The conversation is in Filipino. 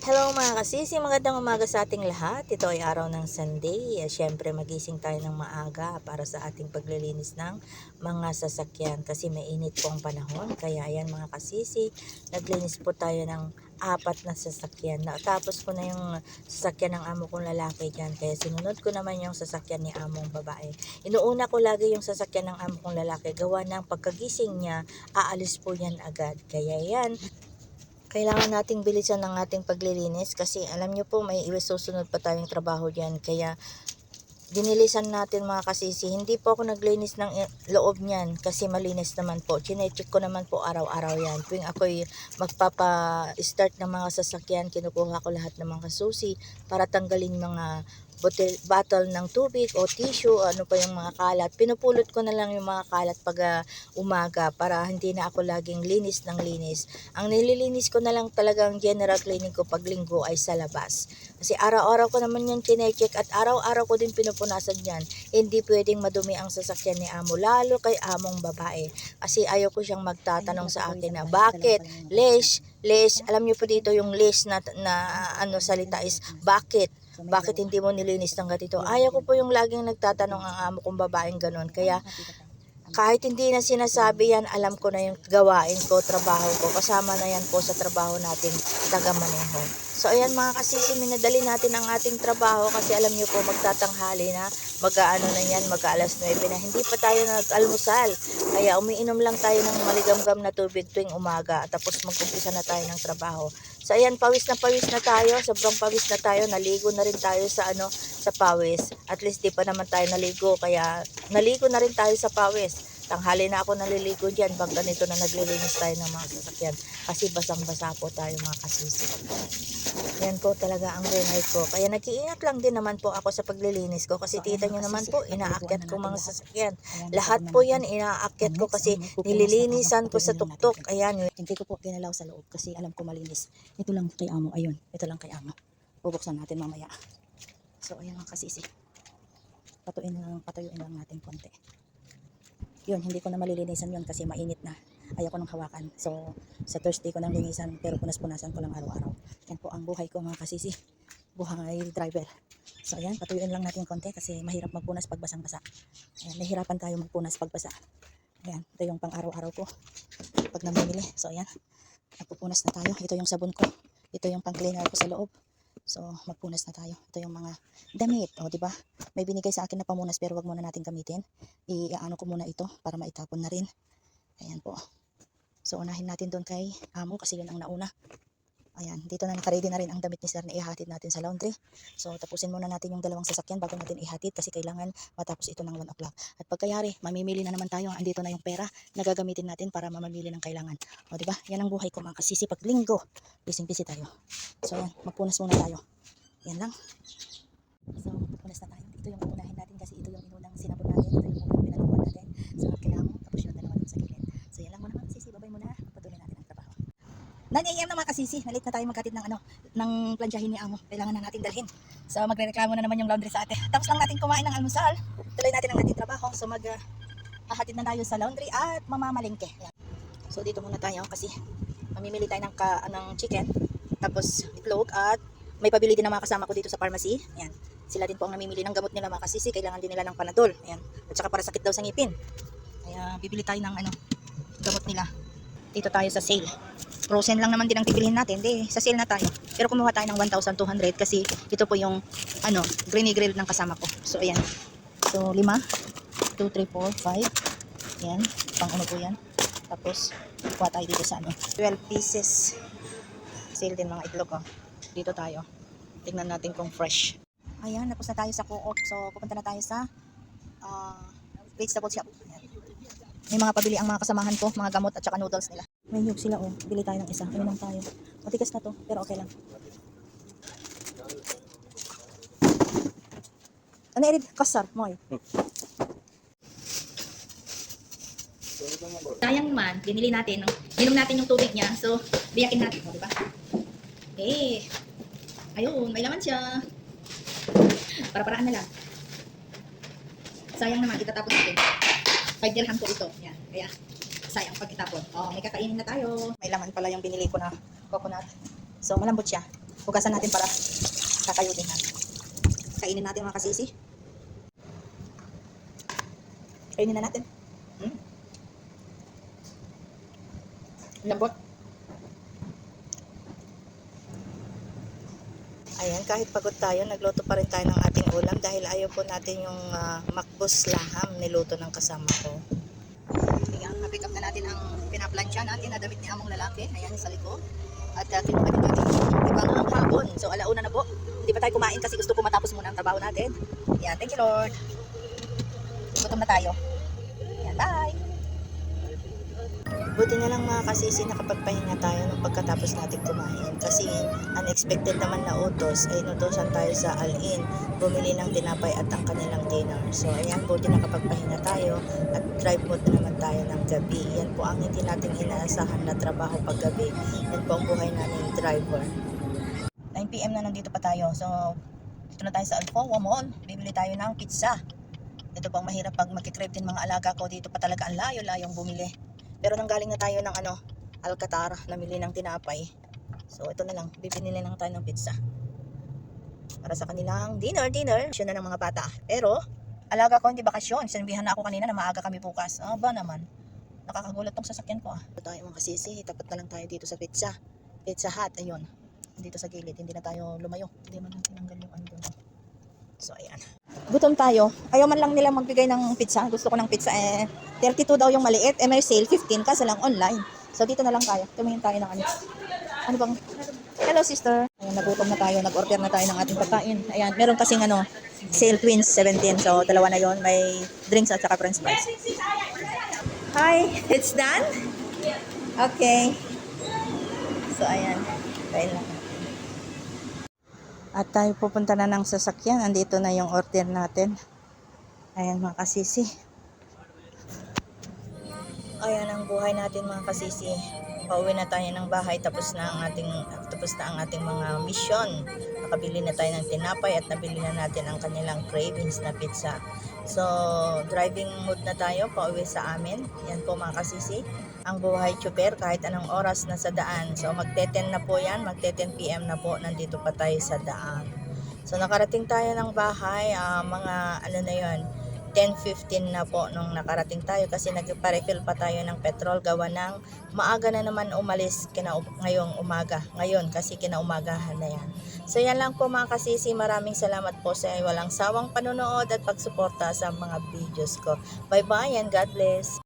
Hello mga kasisi, magandang umaga sa ating lahat. Ito ay araw ng Sunday. Siyempre magising tayo ng maaga para sa ating paglilinis ng mga sasakyan kasi mainit po ang panahon. Kaya ayan mga kasisi, naglinis po tayo ng 4 na sasakyan. Natapos ko na yung sasakyan ng amo kong lalaki dyan. Kaya sinunod ko naman yung sasakyan ni among babae. Inuuna ko lagi yung sasakyan ng amo kong lalaki. Gawa ng pagkagising niya, aalis po yan agad. Kaya yan, kailangan nating bilisan ng ating paglilinis kasi alam nyo po may susunod pa tayong trabaho dyan. Kaya dinilisan natin mga kasisi. Hindi po ako naglinis ng loob niyan kasi malinis naman po. Chinecheck ko naman po araw-araw yan. Tuwing ako'y magpapa-start ng mga sasakyan, kinukuha ko lahat ng mga susi para tanggalin mga bottle ng tubig o tissue, ano pa yung mga kalat. Pinupulot ko na lang yung mga kalat pag umaga para hindi na ako laging linis ng linis. Ang nililinis ko na lang talagang general cleaning ko pag linggo ay sa labas. Kasi araw-araw ko naman yan chinecheck at araw-araw ko din pinupunasan yan. Hindi pwedeng madumi ang sasakyan ni amo, lalo kay among babae. Kasi ayaw ko siyang magtatanong sa akin na, bakit? Lesh, alam niyo po dito yung lesh na ano salita is, bakit? Bakit hindi mo nilinis ng ganito? Ayaw ko po yung laging nagtatanong ang amo kong babaeng ganun. Kaya kahit hindi na sinasabi yan, alam ko na yung gawain ko, trabaho ko. Kasama na yan po sa trabaho natin, taga-maneho. So ayan mga kasisi, minadali natin ang ating trabaho kasi alam nyo po magtatanghali na, mag-aano na yan, mag-alas 9 na. Hindi pa tayo nag-almusal. Kaya umiinom lang tayo ng maligamgam na tubig tuwing umaga. Tapos mag-umpisa na tayo ng trabaho. So ayan, pawis na tayo, sobrang pawis na tayo, naligo na rin tayo sa sa pawis. At least di pa naman tayo naligo, kaya naligo na rin tayo sa pawis. Tanghali na ako naliligo dyan, pag ganito na naglilinis tayo ng mga sasakyan. Kasi basang-basa po tayo mga kasisi. Yan po talaga ang buhay ko. Kaya nag-iingat lang din naman po ako sa paglilinis ko. Kasi kita nyo naman po, inaakyat ko mga sasakyan. Lahat po yan, inaakyat ko kasi nililinisan ko sa tuktok. Ayan. Hindi ko po ginalaw sa loob kasi alam ko malinis. Ito lang kay amo, ayun. Ito lang kay amo. Bubuksan natin mamaya. So ayan mga kasisi. Patuyuin lang natin konti. Yun, hindi ko na malilinisan yun kasi mainit na. Ayaw ko nang hawakan. So, sa Thursday ko nang linisan pero punas-punasan ko lang araw-araw. Yan po ang buhay ko mga kasisi. Buhay driver. So, ayan, patuyuin lang natin konti kasi mahirap magpunas pag basang-basa. Ayan, nahihirapan tayo magpunas pag basa. Ayan, ito yung pang araw-araw ko pag namimili. So, ayan, nagpupunas na tayo. Ito yung sabon ko. Ito yung pang cleaner ko sa loob. So, magpunas na tayo. Ito yung mga damit. O, diba? May binigay sa akin na pamunas pero wag muna natin gamitin. Iaano ko muna ito para maitapon na rin. Ayan po. So, unahin natin doon kay amo kasi yun ang nauna. Ayan, dito na nakaready na rin ang damit ni sir na ihatid natin sa laundry. So, tapusin muna natin yung dalawang sasakyan bago natin ihatid kasi kailangan matapos ito ng 1 o'clock. At pagkayari, mamimili na naman tayo. Andito na yung pera na gagamitin natin para mamamili ng kailangan. O, diba? Yan ang buhay ko mga kasisi pag linggo. Busy tayo. So, ayan, magpunas muna tayo. Yan lang. So, magpunas na tayo. Ito yung unahin natin kasi ito yung inunang sinabot natin. Ito yung unang pinalikuan natin. So, kailangan mo. Tapos yung dalawa dun sa gilid. So, yan lang muna mga kasisi. Babay muna. Patuloy natin ang trabaho. 9 AM na mga kasisi. Nalit na tayo magkatid ng ng plansyahin ni amo. Kailangan na natin dalhin. So, magrereklamo na naman yung laundry sa ate. Tapos lang natin kumain ng almusal. Tuloy natin ang ating trabaho. So, hahatid na tayo sa laundry at mamamalingke. Yan. So, dito muna tayo kasi mamimili tayo ng chicken. Tapos, itlog at may pabili din ng mga kasama ko dito sa pharmacy. Ayan. Sila din po ang namimili ng gamot nila mga kasisi. Kailangan din nila ng Panadol. Ayan. At saka para sakit daw sa ngipin. Kaya bibili tayo ng gamot nila. Dito tayo sa sale. Frozen lang naman din ang bibilihin natin. Sa sale na tayo. Pero kumuha tayo ng 1,200 kasi ito po yung greeny grill ng kasama ko. So ayan. So 5, 2, 3, 4, 5. Ayan. Pang po yan. Tapos kuha tayo dito sa 12 pieces. Sale din mga itlog oh. Dito tayo. Tingnan natin kung fresh. Ayan, tapos na tayo sa Co-op. So, pupunta na tayo sa vegetable shop. Ayan. May mga pabili ang mga kasamahan ko, mga gamot at saka noodles nila. May nyug sila oh. Bili tayo ng isa. Inom tayo. Matigas na to, pero okay lang. Ano erid? Kasar, moy. Sayang man, binili natin, inom natin yung tubig niya. So, biyakin natin, di ba? Ayun, may laman siya. Para-paraan na lang. Sayang naman, itatapon natin. 5 dirham po ito. Yan, kaya sayang pag itapon. Oh, may kakainin na tayo. May laman pala yung binili ko na coconut. So, malambot siya. Hugasan natin para kakayutin natin. Kainin natin mga kasisi. Kainin na natin. Lambot. Ayan, kahit pagod tayo, nagluto pa rin tayo ng ating ulam dahil ayaw po natin yung makbus laham niluto ng kasama ko. Ayan, na-pick up na natin ang pinaplansya natin na damit ni among lalaki. Ayan, sa likod. At kinuha din natin ibang hapon. So, alauna na po. Hindi pa tayo kumain kasi gusto ko matapos muna ang trabaho natin. Ayan, thank you Lord. Gutom na tayo. Ayan, bye! Buti na lang mga kasisi nakapagpahinga tayo nung pagkatapos natin kumain kasi unexpected naman na utos ay inutosan tayo sa Al-In bumili ng tinapay at ang kanilang dinner. So ayan, buti nakapagpahinga tayo at drive mode na naman tayo ng gabi. Yan po ang hindi natin inaasahan na trabaho paggabi. Yan po ang buhay namin driver. 9 PM na nandito pa tayo. So, dito na tayo sa Alfoa Mall. Bibili tayo ng pizza. Ito po ang mahirap pag magkikrave din mga alaga ko. Dito pa talaga ang layo-layong bumili. Pero nanggaling na tayo ng Alcatara, namili ng tinapay. So ito na lang, bibili na lang tayo ng pizza. Para sa kanilang dinner. Siya na ng mga bata. Pero, alaga ko hindi bakasyon. Sinabihan na ako kanina na maaga kami bukas. Aba naman. Nakakagulat tong sasakyan ko. Ito tayo mga kasisi. Tapat na lang tayo dito sa pizza. Pizza Hut, ayun. Dito sa gilid. Hindi na tayo lumayo. Hindi man lang tinanggal yung doon. So ayan. Gutom tayo. Ayaw man lang nila magbigay ng pizza. Gusto ko ng pizza 32 daw yung maliit. May sale 15 kasi lang online. So dito na lang tayo. Tumingin tayo ng ano bang? Hello sister. Ayan, nagutom na tayo. Nag-order na tayo ng ating pagkain. Ayan, meron kasing sale twins 17. So dalawa na yon. May drinks at saka french fries. Hi, it's done? Okay. So ayan. Kain lang. At tayo pupunta na ng sasakyan. Andito na yung order natin. Ayan mga kasisi. Ayan ang buhay natin mga kasisi. Pauwi na tayo ng bahay. Tapos na ang ating mga mission. Nakabili na tayo ng tinapay at nabili na natin ang kanilang cravings na pizza. So, driving mode na tayo pauwi sa amin. Yan po mga kasisi. Ang buhay tsuper kahit anong oras na sa daan. So magte-10 na po yan, magte-10 PM na po, nandito pa tayo sa daan. So nakarating tayo ng bahay, mga 10:15 na po nung nakarating tayo kasi nagpa-refill pa tayo ng petrol gawa ng maaga na naman umalis ngayong umaga. Ngayon kasi kinaumagahan na yan. So yan lang po mga kasisi, maraming salamat po sa walang sawang panonood at pagsuporta sa mga videos ko. Bye bye and God bless.